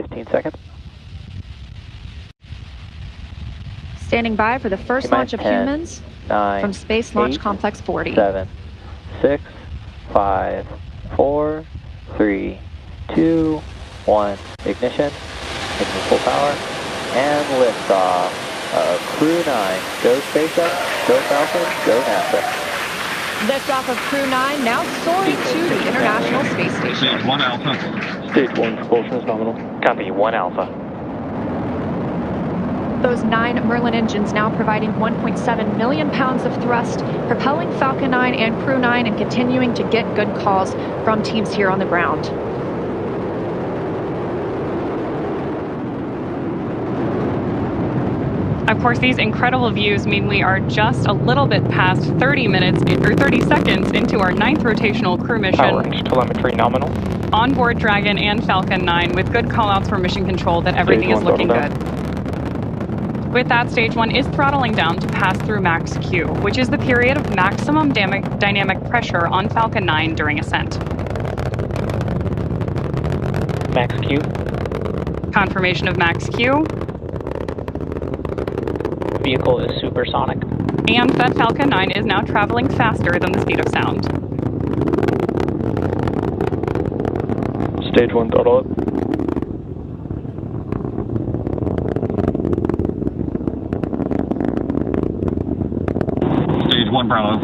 15 seconds. Standing by for the first launch of 10, humans 9, from Space Launch 8, Complex 40. 7, 6, 5, 4, 3, 2, 1. Ignition. Engine full power. And liftoff of Crew 9. Go SpaceX, go Falcon, go NASA. Liftoff of Crew 9 now soaring to the International Space Station. Stage 1 Alpha. Stage 1 propulsion is nominal. Copy, 1 Alpha. Those 9 Merlin engines now providing 1.7 million pounds of thrust, propelling Falcon 9 and Crew 9 and continuing to get good calls from teams here on the ground. Of course, these incredible views mean we are just a little bit past 30 minutes or 30 seconds into our 9th rotational crew mission. Power range telemetry nominal. On board Dragon and Falcon 9 with good callouts from mission control that everything is looking good. With that, stage 1 is throttling down to pass through max Q, which is the period of maximum dynamic pressure on Falcon 9 during ascent. Max Q. Confirmation of max Q. Vehicle is supersonic. And that Falcon 9 is now traveling faster than the speed of sound. Stage 1 throttle up. Stage 1 Bravo.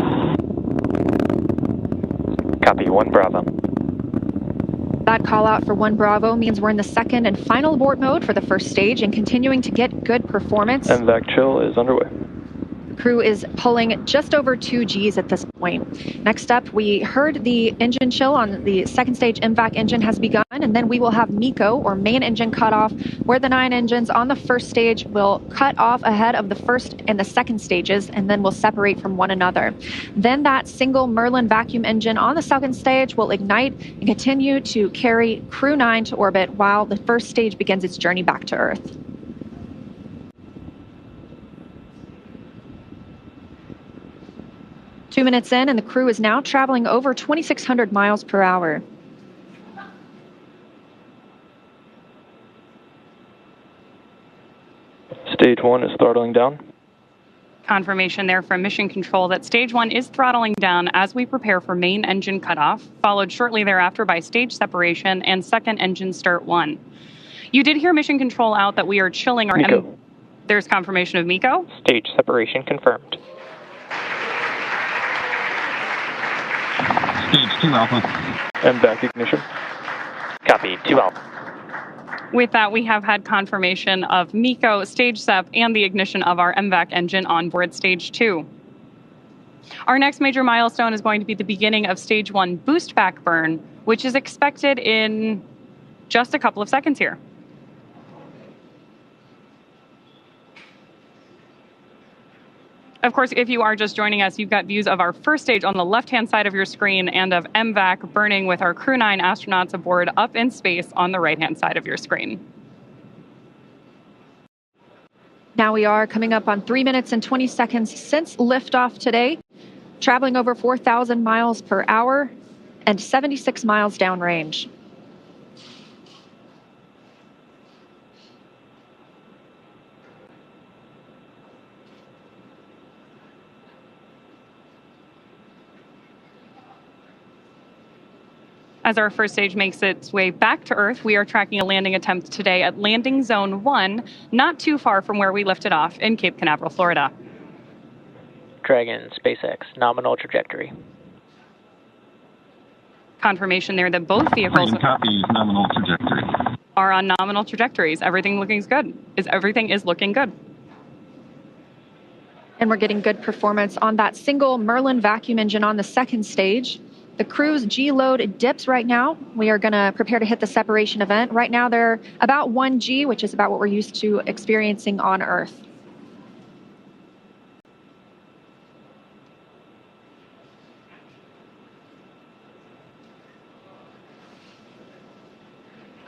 Copy, 1 Bravo. That call out for 1 Bravo means we're in the second and final abort mode for the first stage and continuing to get good performance. MVAC chill is underway. Crew is pulling just over 2 Gs at this point. Next up, we heard the engine chill on the second stage MVAC engine has begun, and then we will have MECO, or main engine cutoff, where the 9 engines on the first stage will cut off ahead of the first and the second stages, and then will separate from one another. Then that single Merlin vacuum engine on the second stage will ignite and continue to carry Crew 9 to orbit while the first stage begins its journey back to Earth. Two minutes in, and the crew is now traveling over 2,600 miles per hour. Stage 1 is throttling down. Confirmation there from mission control that stage 1 is throttling down as we prepare for main engine cutoff, followed shortly thereafter by stage separation and second engine start 1. You did hear mission control out that we are chilling our MECO. There's confirmation of MECO. Stage separation confirmed. Stage 2 Alpha. MVAC ignition. Copy, 2 Alpha. With that, we have had confirmation of MECO, stage SEP, and the ignition of our MVAC engine on board stage 2. Our next major milestone is going to be the beginning of stage 1 boost back burn, which is expected in just a couple of seconds here. Of course, if you are just joining us, you've got views of our first stage on the left-hand side of your screen and of MVAC burning with our Crew 9 astronauts aboard up in space on the right-hand side of your screen. Now we are coming up on 3 minutes and 20 seconds since liftoff today, traveling over 4,000 miles per hour and 76 miles downrange. As our first stage makes its way back to Earth, we are tracking a landing attempt today at landing zone 1, not too far from where we lifted off in Cape Canaveral, Florida. Dragon, SpaceX, nominal trajectory. Confirmation there that both vehicles Copy, nominal trajectory. are on nominal trajectories. Everything is looking good. And we're getting good performance on that single Merlin vacuum engine on the second stage. The crew's G-load dips right now. We are going to prepare to hit the separation event. Right now, they're about 1 G, which is about what we're used to experiencing on Earth.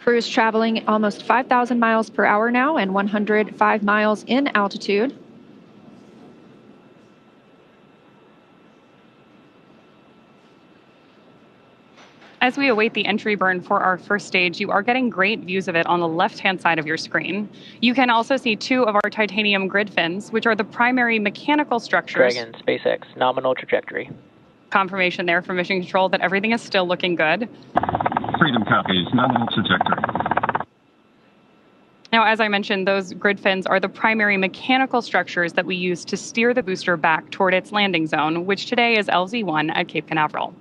Crew is traveling almost 5,000 miles per hour now and 105 miles in altitude. As we await the entry burn for our first stage, you are getting great views of it on the left-hand side of your screen. You can also see two of our titanium grid fins, which are the primary mechanical structures. Dragon, SpaceX, nominal trajectory. Confirmation there from Mission Control that everything is still looking good. Freedom copies, nominal trajectory. Now, as I mentioned, those grid fins are the primary mechanical structures that we use to steer the booster back toward its landing zone, which today is LZ-1 at Cape Canaveral.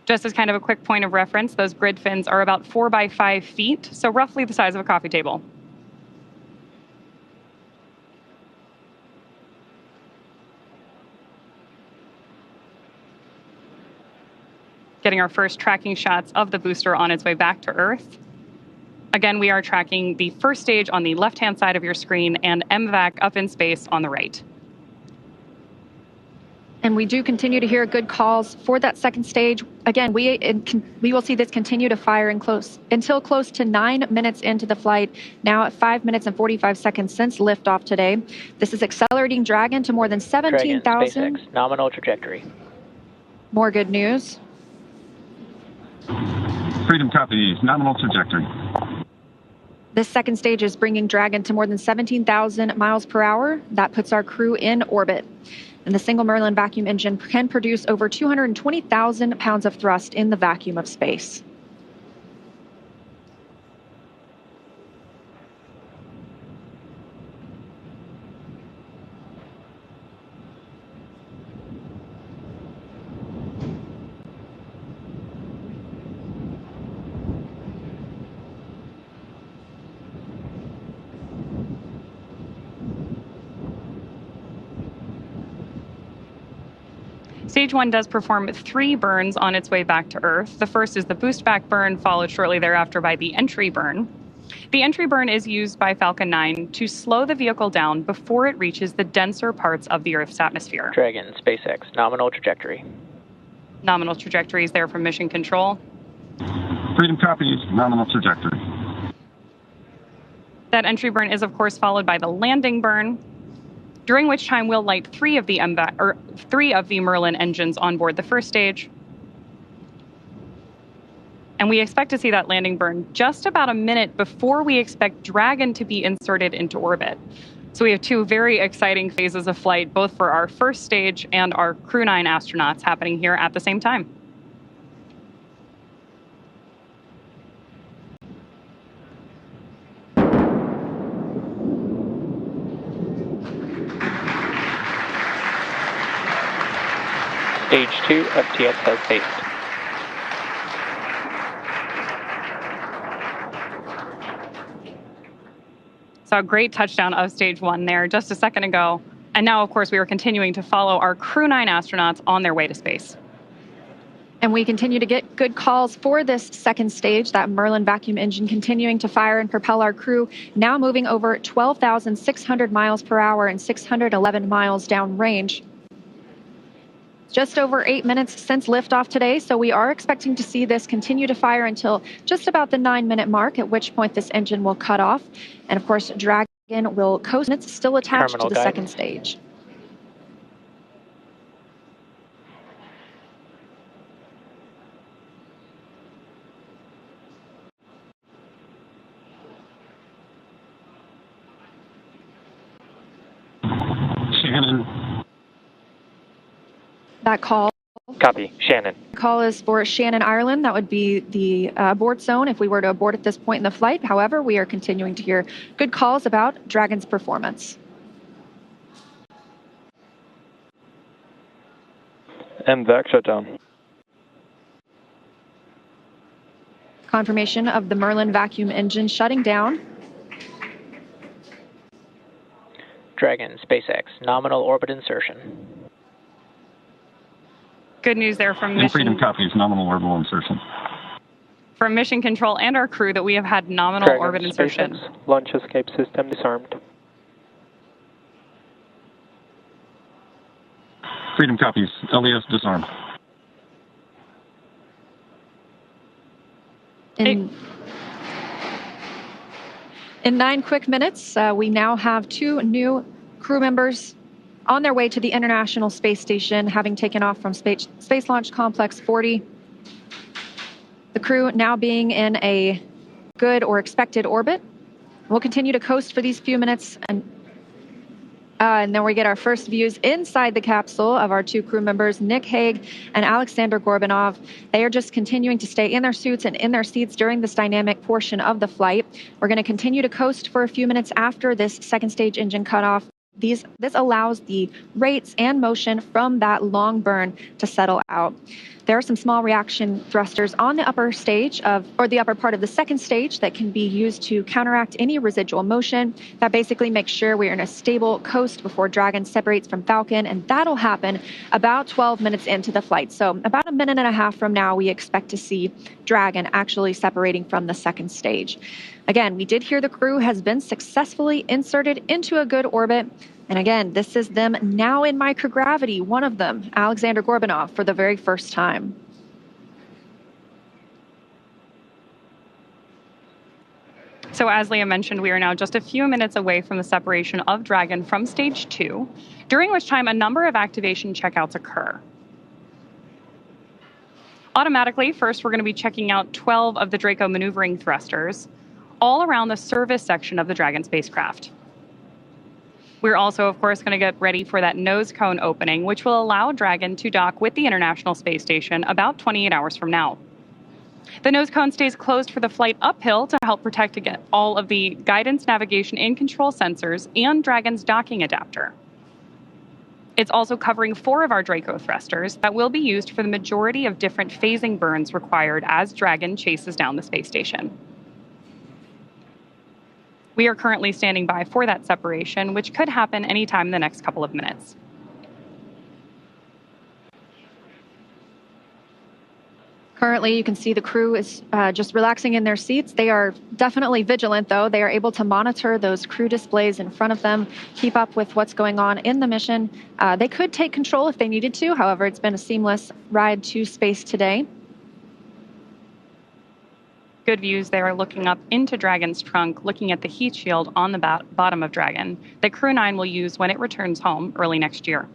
Just as kind of a quick point of reference, those grid fins are about 4 by 5 feet, so roughly the size of a coffee table. Getting our first tracking shots of the booster on its way back to Earth. Again, we are tracking the first stage on the left-hand side of your screen and MVAC up in space on the right. And we do continue to hear good calls for that second stage. Again, we will see this continue to fire until close to 9 minutes into the flight, now at 5 minutes and 45 seconds since liftoff today. This is accelerating Dragon to more than 17,000. SpaceX, nominal trajectory. More good news. Freedom copies, nominal trajectory. This second stage is bringing Dragon to more than 17,000 miles per hour. That puts our crew in orbit. And the single Merlin vacuum engine can produce over 220,000 pounds of thrust in the vacuum of space. Stage 1 does perform 3 burns on its way back to Earth. The first is the boost back burn, followed shortly thereafter by the entry burn. The entry burn is used by Falcon 9 to slow the vehicle down before it reaches the denser parts of the Earth's atmosphere. Dragon, SpaceX, nominal trajectory. Nominal trajectories there from Mission Control. Freedom copies, nominal trajectory. That entry burn is, of course, followed by the landing burn, during which time we'll light 3 of the Merlin engines on board the first stage. And we expect to see that landing burn just about a minute before we expect Dragon to be inserted into orbit. So we have 2 very exciting phases of flight, both for our first stage and our Crew 9 astronauts happening here at the same time. Stage 2, FTS has paced. So a great touchdown of Stage 1 there just a second ago. And now, of course, we are continuing to follow our Crew 9 astronauts on their way to space. And we continue to get good calls for this second stage, that Merlin vacuum engine continuing to fire and propel our crew, now moving over 12,600 miles per hour and 611 miles downrange. Just over 8 minutes since liftoff today, so we are expecting to see this continue to fire until just about the 9-minute mark, at which point this engine will cut off. And of course, Dragon will coast, and it's still attached Terminal to the guidance. second stage. Shannon. That call Copy. Shannon. is for Shannon, Ireland. That would be the abort zone if we were to abort at this point in the flight. However, we are continuing to hear good calls about Dragon's performance. MVAC shutdown. Confirmation of the Merlin vacuum engine shutting down. Dragon, SpaceX, nominal orbit insertion. Good news there from And Freedom Mission, copies, nominal orbital insertion. from Mission Control and our crew that we have had nominal Dragon, orbit insertion. SpaceX, launch escape system disarmed. Freedom copies, LES disarmed. In 9 quick minutes, we now have 2 new crew members on their way to the International Space Station, having taken off from Space Launch Complex 40. The crew now being in a good or expected orbit. We'll continue to coast for these few minutes, and then we get our first views inside the capsule of our two crew members, Nick Hague and Alexander Gorbunov. They are just continuing to stay in their suits and in their seats during this dynamic portion of the flight. We're going to continue to coast for a few minutes after this second stage engine cutoff. This allows the rates and motion from that long burn to settle out. There are some small reaction thrusters on the upper stage the upper part of the second stage that can be used to counteract any residual motion. That basically makes sure we're in a stable coast before Dragon separates from Falcon, and that'll happen about 12 minutes into the flight. So about a minute and a half from now, we expect to see Dragon actually separating from the second stage. Again, we did hear the crew has been successfully inserted into a good orbit. And again, this is them now in microgravity, one of them, Alexander Gorbunov, for the very first time. So as Leah mentioned, we are now just a few minutes away from the separation of Dragon from stage 2, during which time a number of activation checkouts occur. Automatically, first we're going to be checking out 12 of the Draco maneuvering thrusters, all around the service section of the Dragon spacecraft. We're also, of course, going to get ready for that nose cone opening, which will allow Dragon to dock with the International Space Station about 28 hours from now. The nose cone stays closed for the flight uphill to help protect against all of the guidance, navigation, and control sensors and Dragon's docking adapter. It's also covering 4 of our Draco thrusters that will be used for the majority of different phasing burns required as Dragon chases down the space station. We are currently standing by for that separation, which could happen anytime in the next couple of minutes. Currently, you can see the crew is just relaxing in their seats. They are definitely vigilant, though. They are able to monitor those crew displays in front of them, keep up with what's going on in the mission. They could take control if they needed to. However, it's been a seamless ride to space today. Good views there, looking up into Dragon's trunk, looking at the heat shield on the bottom of Dragon that Crew 9 will use when it returns home early next year.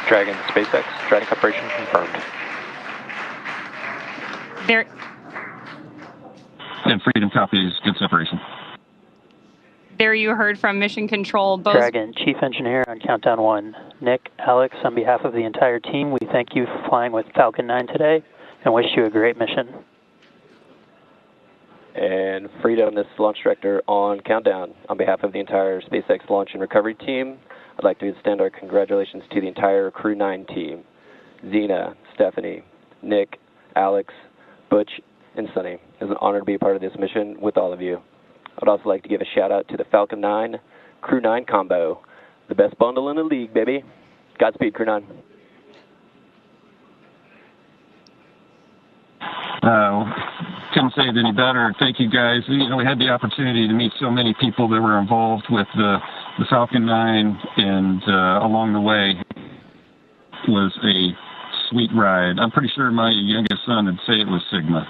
Dragon SpaceX, Dragon separation confirmed. There. And Freedom copies, good separation. There you heard from Mission Control. Both Dragon, Chief Engineer on Countdown 1. Nick, Alex, on behalf of the entire team, we thank you for flying with Falcon 9 today and wish you a great mission. And Freedom, this is Launch Director on Countdown. On behalf of the entire SpaceX Launch and Recovery team, I'd like to extend our congratulations to the entire Crew 9 team. Zena, Stephanie, Nick, Alex, Butch, and Sunny. It's an honor to be a part of this mission with all of you. I'd also like to give a shout out to the Falcon 9 Crew 9 combo. The best bundle in the league, baby. Godspeed, Crew 9. Couldn't say it any better. Thank you guys. You know, we had the opportunity to meet so many people that were involved with the Falcon 9, and along the way was a sweet ride. I'm pretty sure my youngest son would say it was Sigma.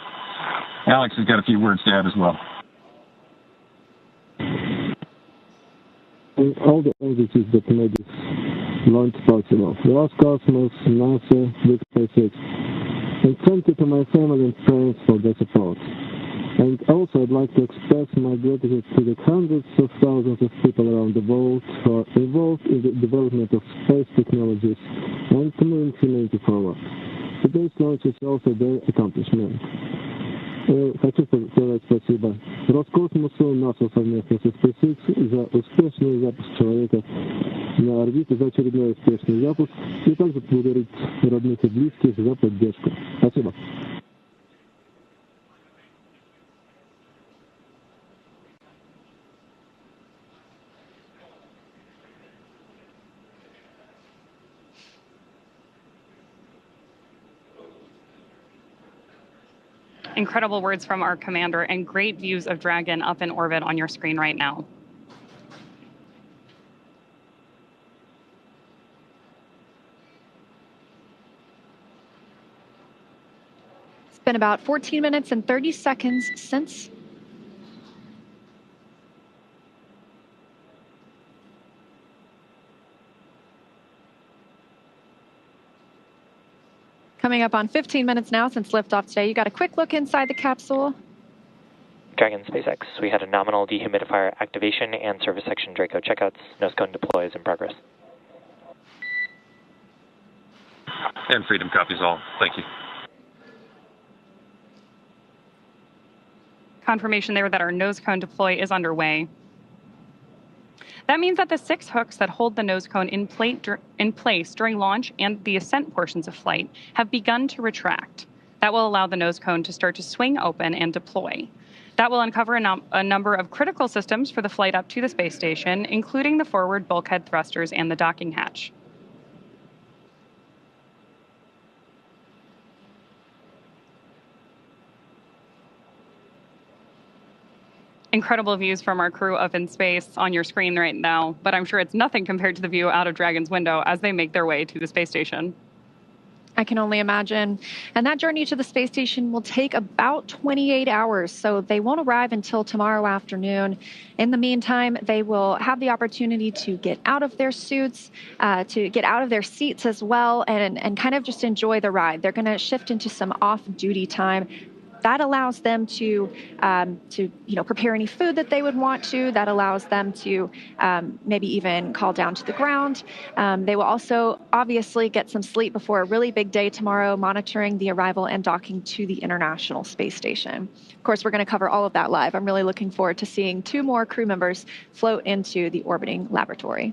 Alex has got a few words to add as well. All the entities that made this launch possible. Roscosmos, NASA, Big SpaceX. And thank you to my family and friends for their support. And also I'd like to express my gratitude to the hundreds of thousands of people around the world who are involved in the development of space technologies and to move humanity forward. Today's launch is also their accomplishment. Хочу сказать спасибо Роскосмосу, НАСА совместно со SpaceX за успешный запуск человека на орбиту, за очередной успешный запуск, и также поблагодарить родных и близких за поддержку. Спасибо. Incredible words from our commander and great views of Dragon up in orbit on your screen right now. It's been about 14 minutes and 30 seconds since Coming up on 15 minutes now since liftoff today. You got a quick look inside the capsule. Dragon SpaceX, we had a nominal dehumidifier activation and service section Draco checkouts. Nose cone deploy is in progress. And Freedom copies all. Thank you. Confirmation there that our nose cone deploy is underway. That means that the 6 hooks that hold the nose cone in place during launch and the ascent portions of flight have begun to retract. That will allow the nose cone to start to swing open and deploy. That will uncover a number of critical systems for the flight up to the space station, including the forward bulkhead thrusters and the docking hatch. Incredible views from our crew up in space on your screen right now, but I'm sure it's nothing compared to the view out of Dragon's window as they make their way to the space station. I can only imagine. And that journey to the space station will take about 28 hours, so they won't arrive until tomorrow afternoon. In the meantime, they will have the opportunity to get out of their suits, to get out of their seats as well, and kind of just enjoy the ride. They're going to shift into some off-duty time. That allows them to prepare any food that they would want to. That allows them to maybe even call down to the ground. They will also obviously get some sleep before a really big day tomorrow, monitoring the arrival and docking to the International Space Station. Of course, we're going to cover all of that live. I'm really looking forward to seeing 2 more crew members float into the orbiting laboratory.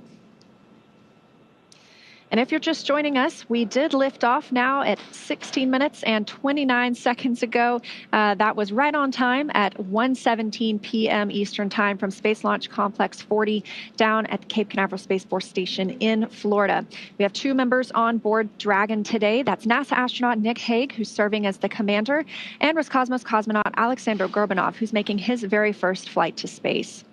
And if you're just joining us, we did lift off now at 16 minutes and 29 seconds ago. That was right on time at 1:17 p.m. Eastern Time from Space Launch Complex 40 down at the Cape Canaveral Space Force Station in Florida. We have 2 members on board Dragon today. That's NASA astronaut Nick Hague, who's serving as the commander, and Roscosmos cosmonaut Alexander Gorbunov, who's making his very first flight to space.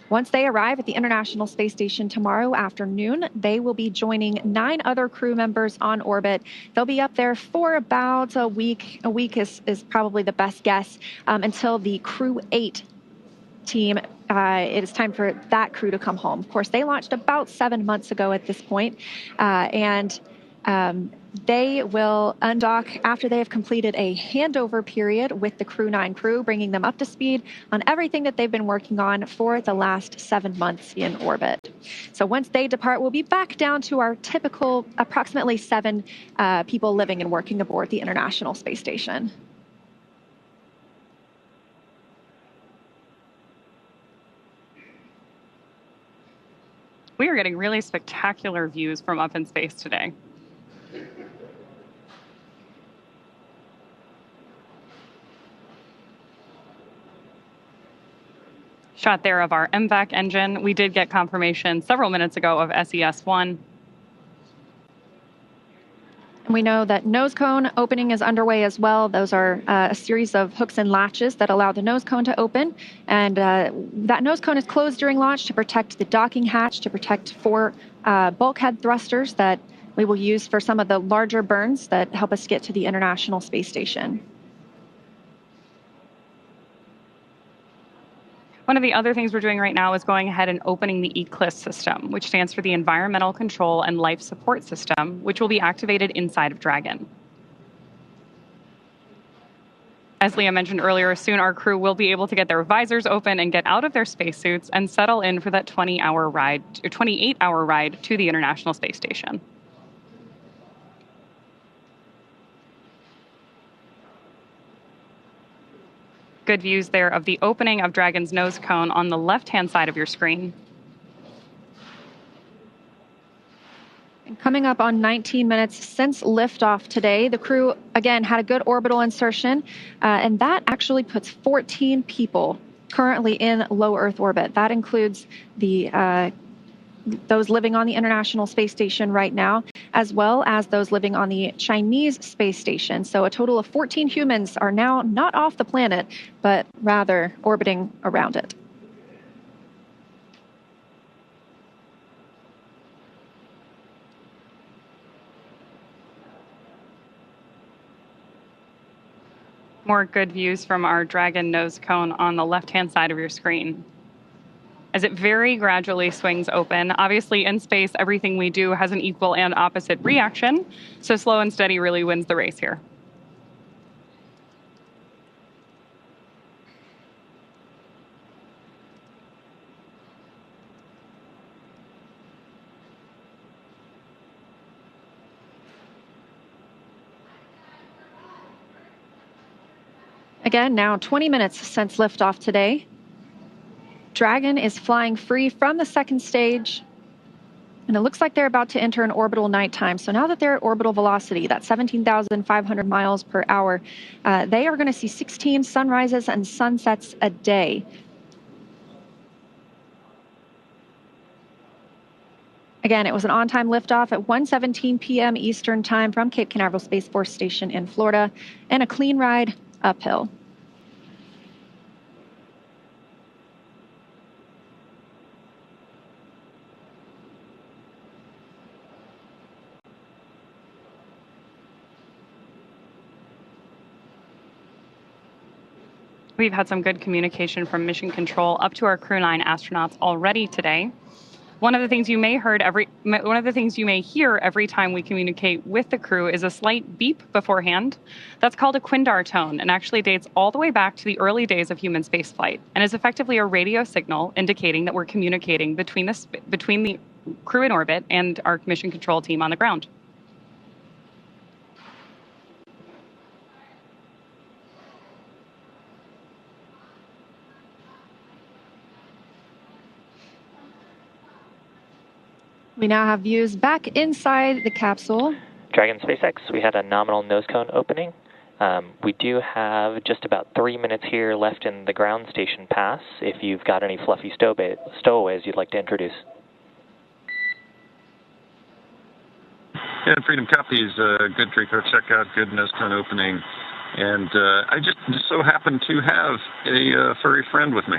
Once they arrive at the International Space Station tomorrow afternoon, they will be joining 9 other crew members on orbit. They'll be up there for about a week. A week is probably the best guess, until the Crew 8 team, it is time for that crew to come home. Of course, they launched about 7 months ago at this point, and they will undock after they have completed a handover period with the Crew 9 crew, bringing them up to speed on everything that they've been working on for the last 7 months in orbit. So once they depart, we'll be back down to our typical approximately 7 people living and working aboard the International Space Station. We are getting really spectacular views from up in space today. Shot there of our MVAC engine. We did get confirmation several minutes ago of SES-1. We know that nose cone opening is underway as well. Those are a series of hooks and latches that allow the nose cone to open. And that nose cone is closed during launch to protect the docking hatch, to protect 4 bulkhead thrusters that we will use for some of the larger burns that help us get to the International Space Station. One of the other things we're doing right now is going ahead and opening the ECLSS system, which stands for the Environmental Control and Life Support System, which will be activated inside of Dragon. As Leah mentioned earlier, soon our crew will be able to get their visors open and get out of their spacesuits and settle in for that 28-hour ride to the International Space Station. Good views there of the opening of Dragon's nose cone on the left-hand side of your screen. And coming up on 19 minutes since liftoff today, the crew, again, had a good orbital insertion, and that actually puts 14 people currently in low Earth orbit. That includes those living on the International Space Station right now, as well as those living on the Chinese space station. So a total of 14 humans are now not off the planet, but rather orbiting around it. More good views from our Dragon nose cone on the left-hand side of your screen. as it very gradually swings open. Obviously, in space, everything we do has an equal and opposite reaction, so slow and steady really wins the race here. Again, now 20 minutes since liftoff today. Dragon is flying free from the second stage, and it looks like they're about to enter an orbital nighttime. So now that they're at orbital velocity, that's 17,500 miles per hour, they are going to see 16 sunrises and sunsets a day. Again, it was an on-time liftoff at 1:17 p.m. Eastern Time from Cape Canaveral Space Force Station in Florida, and a clean ride uphill. We've had some good communication from Mission Control up to our Crew 9 astronauts already today. One of the things you may hear every time we communicate with the crew is a slight beep beforehand. That's called a Quindar tone, and actually dates all the way back to the early days of human spaceflight, and is effectively a radio signal indicating that we're communicating between the crew in orbit and our Mission Control team on the ground. We now have views back inside the capsule. Dragon SpaceX, we had a nominal nose cone opening. We do have just about 3 minutes here left in the ground station pass if you've got any fluffy stowaways you'd like to introduce. Yeah, Freedom copies. Good Draco checkout, good nose cone opening. And I just so happen to have a furry friend with me.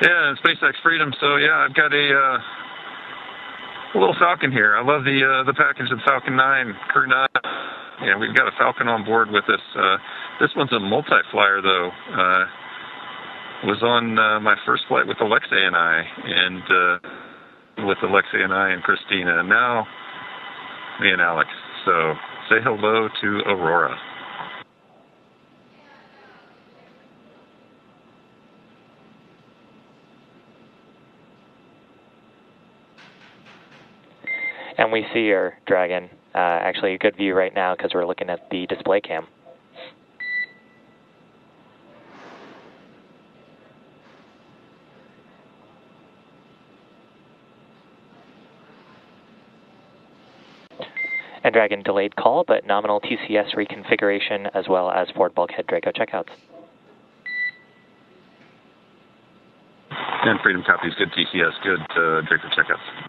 Yeah, SpaceX Freedom. So yeah, I've got a little Falcon here. I love the package of Falcon 9, Crew 9. Yeah, we've got a Falcon on board with us. This one's a multi-flyer though. Was on my first flight with Alexei and I, and with Alexei and I and Christina. And now me and Alex. So say hello to Aurora. And we see your Dragon. Actually, a good view right now because we're looking at the display cam. And Dragon delayed call, but nominal TCS reconfiguration as well as forward bulkhead Draco checkouts. And Freedom copies, good TCS, good Draco checkouts.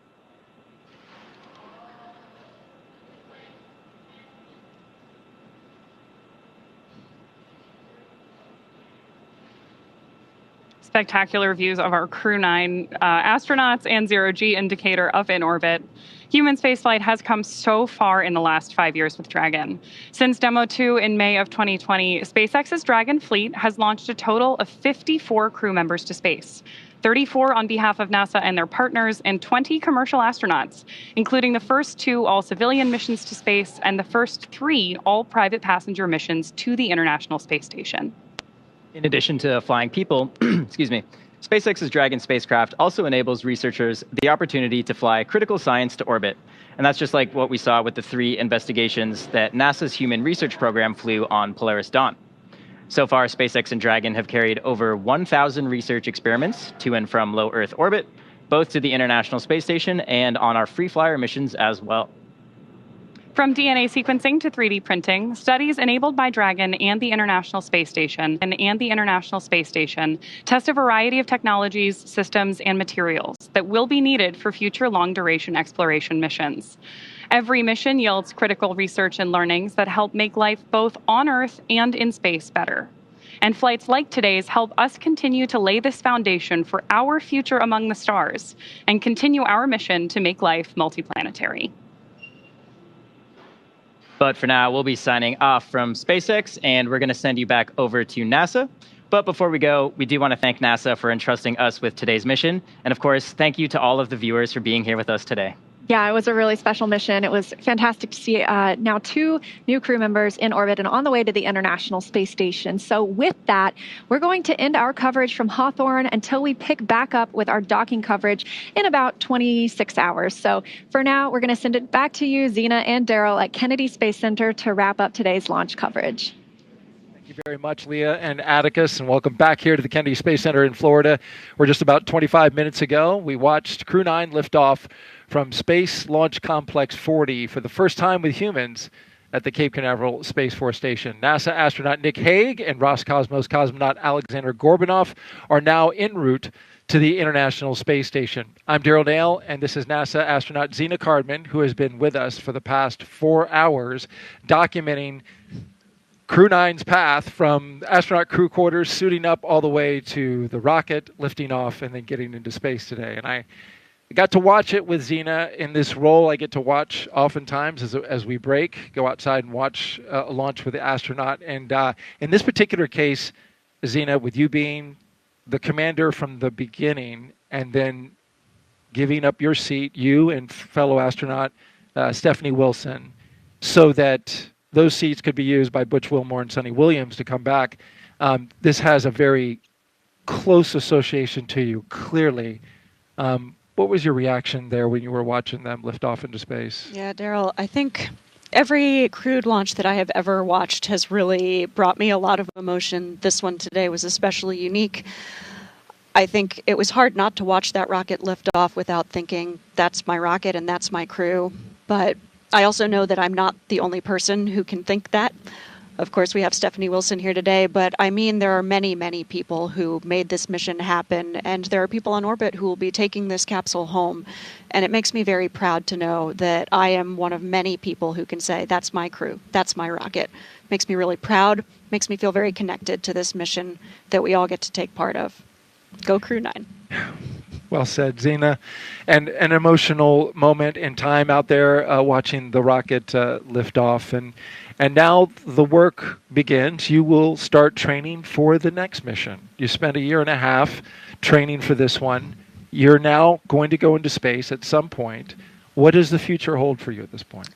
Spectacular views of our Crew 9 astronauts and zero-G indicator up in orbit. Human spaceflight has come so far in the last 5 years with Dragon. Since Demo 2 in May of 2020, SpaceX's Dragon fleet has launched a total of 54 crew members to space, 34 on behalf of NASA and their partners, and 20 commercial astronauts, including the first 2 all-civilian missions to space and the first 3 all-private passenger missions to the International Space Station. In addition to flying people, excuse me, SpaceX's Dragon spacecraft also enables researchers the opportunity to fly critical science to orbit. And that's just like what we saw with the 3 investigations that NASA's Human Research Program flew on Polaris Dawn. So far, SpaceX and Dragon have carried over 1,000 research experiments to and from low Earth orbit, both to the International Space Station and on our free flyer missions as well. From DNA sequencing to 3D printing, studies enabled by Dragon and the International Space Station test a variety of technologies, systems, and materials that will be needed for future long-duration exploration missions. Every mission yields critical research and learnings that help make life both on Earth and in space better. And flights like today's help us continue to lay this foundation for our future among the stars and continue our mission to make life multiplanetary. But for now, we'll be signing off from SpaceX, and we're going to send you back over to NASA. But before we go, we do want to thank NASA for entrusting us with today's mission. And of course, thank you to all of the viewers for being here with us today. Yeah, it was a really special mission. It was fantastic to see now 2 new crew members in orbit and on the way to the International Space Station. So with that, we're going to end our coverage from Hawthorne until we pick back up with our docking coverage in about 26 hours. So for now, we're going to send it back to you, Zena and Daryl at Kennedy Space Center to wrap up today's launch coverage. Thank you very much, Leah and Atticus, and welcome back here to the Kennedy Space Center in Florida, where just about 25 minutes ago, we watched Crew 9 lift off from Space Launch Complex 40 for the first time with humans at the Cape Canaveral Space Force Station. NASA astronaut Nick Hague and Roscosmos cosmonaut Alexander Gorbunov are now en route to the International Space Station. I'm Daryl Dale, and this is NASA astronaut Zena Cardman, who has been with us for the past 4 hours, documenting Crew 9's path from astronaut crew quarters, suiting up all the way to the rocket, lifting off, and then getting into space today. And I got to watch it with Zena in this role. I get to watch oftentimes as we break, go outside and watch a launch with the astronaut. And in this particular case, Zena, with you being the commander from the beginning and then giving up your seat, you and fellow astronaut Stephanie Wilson, so that those seats could be used by Butch Wilmore and Sonny Williams to come back. This has a very close association to you, clearly. What was your reaction there when you were watching them lift off into space? Yeah, Daryl, I think every crewed launch that I have ever watched has really brought me a lot of emotion. This one today was especially unique. I think it was hard not to watch that rocket lift off without thinking, that's my rocket and that's my crew. But I also know that I'm not the only person who can think that. Of course, we have Stephanie Wilson here today, but I mean, there are many, many people who made this mission happen, and there are people on orbit who will be taking this capsule home. And it makes me very proud to know that I am one of many people who can say, that's my crew, that's my rocket. Makes me really proud, makes me feel very connected to this mission that we all get to take part of. Go Crew 9. Well said, Zena. And an emotional moment in time out there watching the rocket lift off. And now the work begins. You will start training for the next mission. You spent 1.5 years training for this one. You're now going to go into space at some point. What does the future hold for you at this point?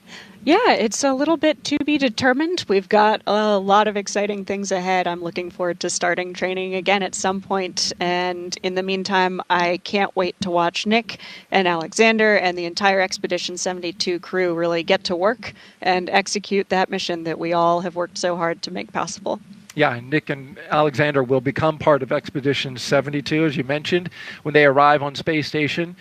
Yeah, it's a little bit to be determined. We've got a lot of exciting things ahead. I'm looking forward to starting training again at some point. And in the meantime, I can't wait to watch Nick and Alexander and the entire Expedition 72 crew really get to work and execute that mission that we all have worked so hard to make possible. Yeah, and Nick and Alexander will become part of Expedition 72, as you mentioned, when they arrive on Space Station.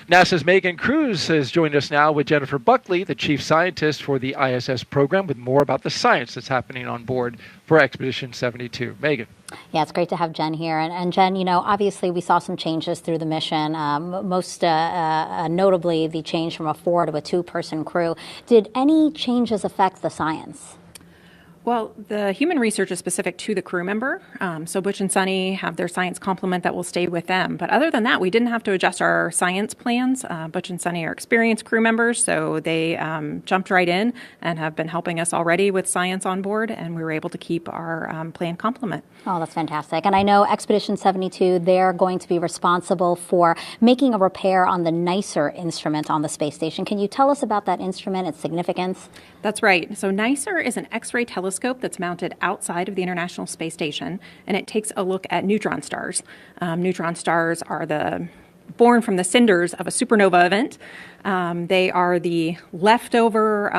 NASA's Megan Cruz has joined us now with Jennifer Buckley, the chief scientist for the ISS program, with more about the science that's happening on board for Expedition 72. Megan. Yeah, it's great to have Jen here. And Jen, you know, obviously we saw some changes through the mission, most notably the change from a 4 to a 2-person crew. Did any changes affect the science? Well, the human research is specific to the crew member. So Butch and Sonny have their science complement that will stay with them. But other than that, we didn't have to adjust our science plans. Butch and Sonny are experienced crew members, so they jumped right in and have been helping us already with science on board, and we were able to keep our plan complement. Oh, that's fantastic. And I know Expedition 72, they're going to be responsible for making a repair on the NICER instrument on the space station. Can you tell us about that instrument, its significance? That's right. So NICER is an X-ray telescope that's mounted outside of the International Space Station, and it takes a look at neutron stars. Neutron stars are born from the cinders of a supernova event. They are the leftover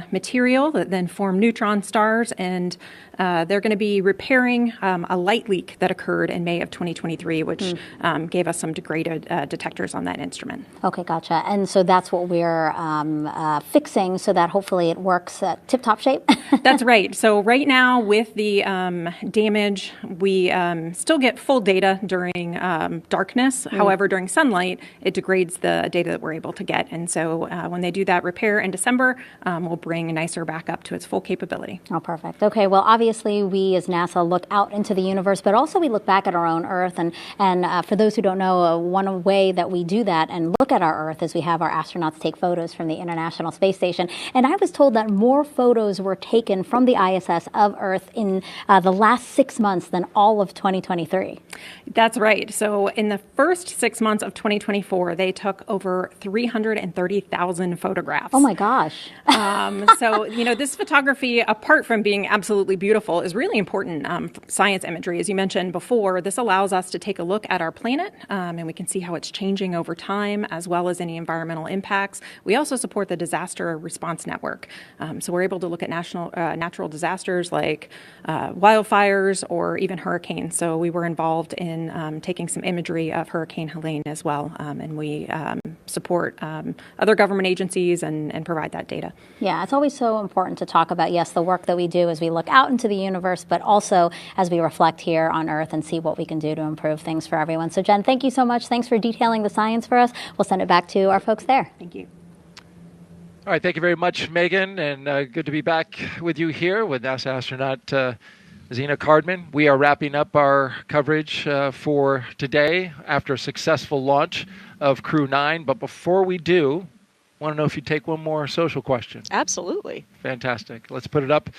material that then form neutron stars, and they're going to be repairing a light leak that occurred in May of 2023, which gave us some degraded detectors on that instrument. Okay, gotcha. And so that's what we're fixing so that hopefully it works tip-top shape? That's right. So right now with the damage, we still get full data during darkness. However, during sunlight, sunlight, it degrades the data that we're able to get. And so when they do that repair in December, we'll bring NICER back up to its full capability. Oh, perfect. Okay, well, obviously we as NASA look out into the universe, but also we look back at our own Earth. And for those who don't know, one way that we do that and look at our Earth is we have our astronauts take photos from the International Space Station. And I was told that more photos were taken from the ISS of Earth in the last 6 months than all of 2023. That's right. So in the first 6 months of 2024, they took over 330,000 photographs. Oh my gosh. So, this photography, apart from being absolutely beautiful, is really important science imagery. As you mentioned before, this allows us to take a look at our planet, and we can see how it's changing over time, as well as any environmental impacts. We also support the Disaster Response Network. So we're able to look at natural disasters like wildfires or even hurricanes. So we were involved in taking some imagery of Hurricane Helene as well, and we support other government agencies and provide that data. Yeah, it's always so important to talk about, yes, the work that we do as we look out into the universe, but also as we reflect here on Earth and see what we can do to improve things for everyone. So Jen, thank you so much. Thanks for detailing the science for us. We'll send it back to our folks there. Thank you. All right, thank you very much, Megan, and good to be back with you here with NASA astronaut Zena Cardman. We are wrapping up our coverage for today after a successful launch of Crew 9. But before we do, I want to know if you'd take one more social question. Absolutely. Fantastic. Let's put it up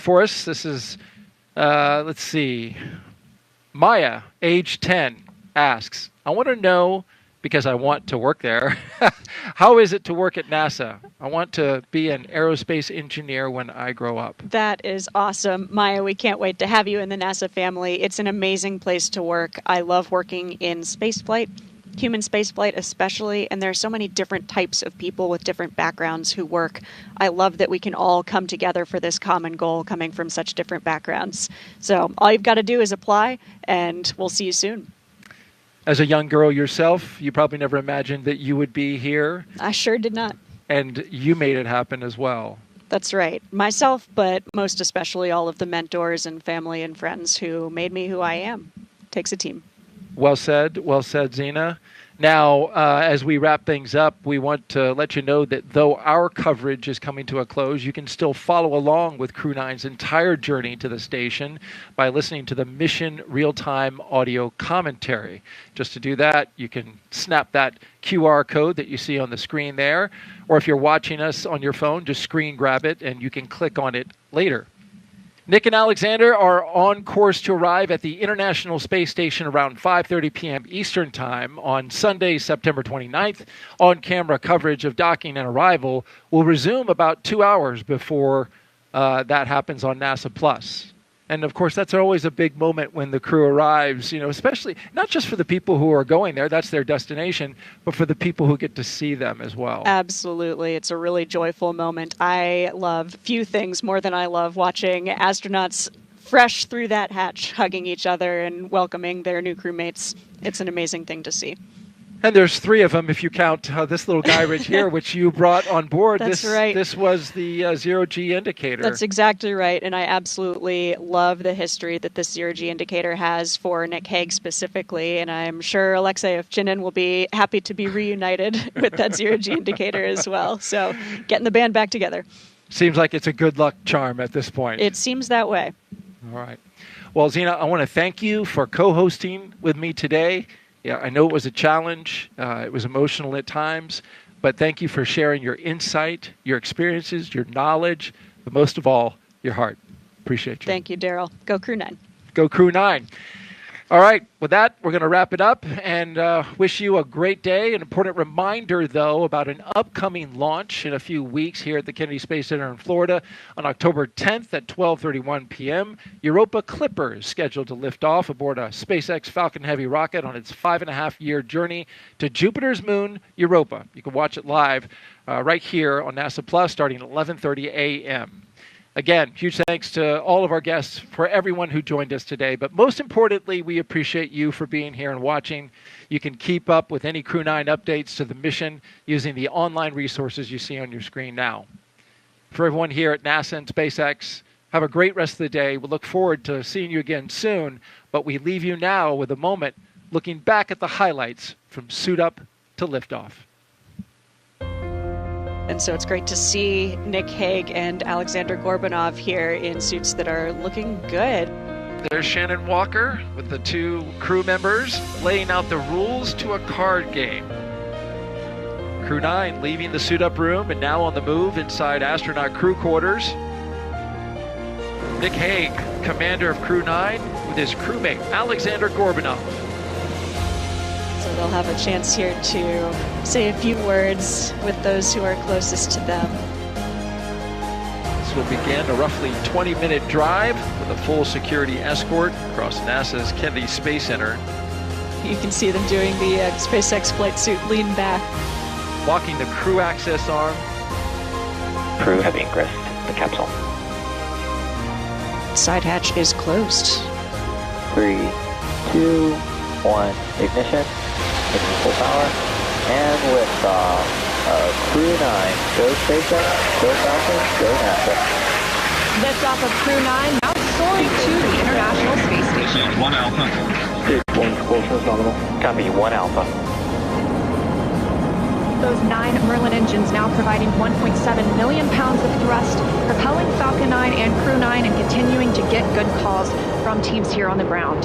for us. This is, let's see, Maya, age 10, asks, I want to know, because I want to work there, how is it to work at NASA? I want to be an aerospace engineer when I grow up. That is awesome. Maya, we can't wait to have you in the NASA family. It's an amazing place to work. I love working in spaceflight, human spaceflight especially, and there are so many different types of people with different backgrounds who work. I love that we can all come together for this common goal coming from such different backgrounds. So all you've got to do is apply, and we'll see you soon. As a young girl yourself, you probably never imagined that you would be here. I sure did not. And you made it happen as well. That's right. Myself, but most especially all of the mentors and family and friends who made me who I am. Takes a team. Well said, Zena. Now, as we wrap things up, we want to let you know that though our coverage is coming to a close, you can still follow along with Crew 9's entire journey to the station by listening to the mission real-time audio commentary. Just to do that, you can snap that QR code that you see on the screen there, or if you're watching us on your phone, just screen grab it and you can click on it later. Nick and Alexander are on course to arrive at the International Space Station around 5:30 p.m. Eastern Time on Sunday, September 29th. On-camera coverage of docking and arrival will resume about 2 hours before that happens on NASA Plus. And, of course, that's always a big moment when the crew arrives, especially not just for the people who are going there, that's their destination, but for the people who get to see them as well. Absolutely. It's a really joyful moment. I love few things more than I love watching astronauts fresh through that hatch, hugging each other and welcoming their new crewmates. It's an amazing thing to see. And there's 3 of them if you count this little guy right here, which you brought on board. That's right. This was the zero-G indicator. That's exactly right. And I absolutely love the history that this zero-G indicator has for Nick Hague specifically. And I'm sure Alexei Ovchinin will be happy to be reunited with that zero-G indicator as well. So getting the band back together. Seems like it's a good luck charm at this point. It seems that way. All right. Well, Zena, I want to thank you for co-hosting with me today. Yeah, I know it was a challenge. It was emotional at times, but thank you for sharing your insight, your experiences, your knowledge, but most of all, your heart. Appreciate you. Thank you, Daryl. Go Crew 9. Go Crew 9. All right, with that, we're going to wrap it up and wish you a great day. An important reminder, though, about an upcoming launch in a few weeks here at the Kennedy Space Center in Florida on October 10th at 12:31 p.m. Europa Clipper is scheduled to lift off aboard a SpaceX Falcon Heavy rocket on its 5.5-year journey to Jupiter's moon, Europa. You can watch it live right here on NASA Plus starting at 11:30 a.m. Again, huge thanks to all of our guests, for everyone who joined us today. But most importantly, we appreciate you for being here and watching. You can keep up with any Crew 9 updates to the mission using the online resources you see on your screen now. For everyone here at NASA and SpaceX, have a great rest of the day. We look forward to seeing you again soon, but we leave you now with a moment looking back at the highlights from suit up to liftoff. And so it's great to see Nick Hague and Alexander Gorbunov here in suits that are looking good. There's Shannon Walker with the two crew members laying out the rules to a card game. Crew 9 leaving the suit-up room and now on the move inside astronaut crew quarters. Nick Hague, commander of Crew 9, with his crewmate Alexander Gorbunov. So they'll have a chance here to say a few words with those who are closest to them. This will begin a roughly 20-minute drive with a full security escort across NASA's Kennedy Space Center. You can see them doing the SpaceX flight suit lean back. Walking the crew access arm. Crew have ingressed the capsule. Side hatch is closed. 3, 2, 1, ignition. Ignition full power. And liftoff. Crew 9. Go SpaceX, go Falcon, go NASA. Liftoff of Crew 9, now soaring to the International Space Station. 1 Alpha. Stage 1 propulsion is nominal. Copy, 1 Alpha. Those 9 Merlin engines now providing 1.7 million pounds of thrust, propelling Falcon 9 and Crew 9 and continuing to get good calls from teams here on the ground.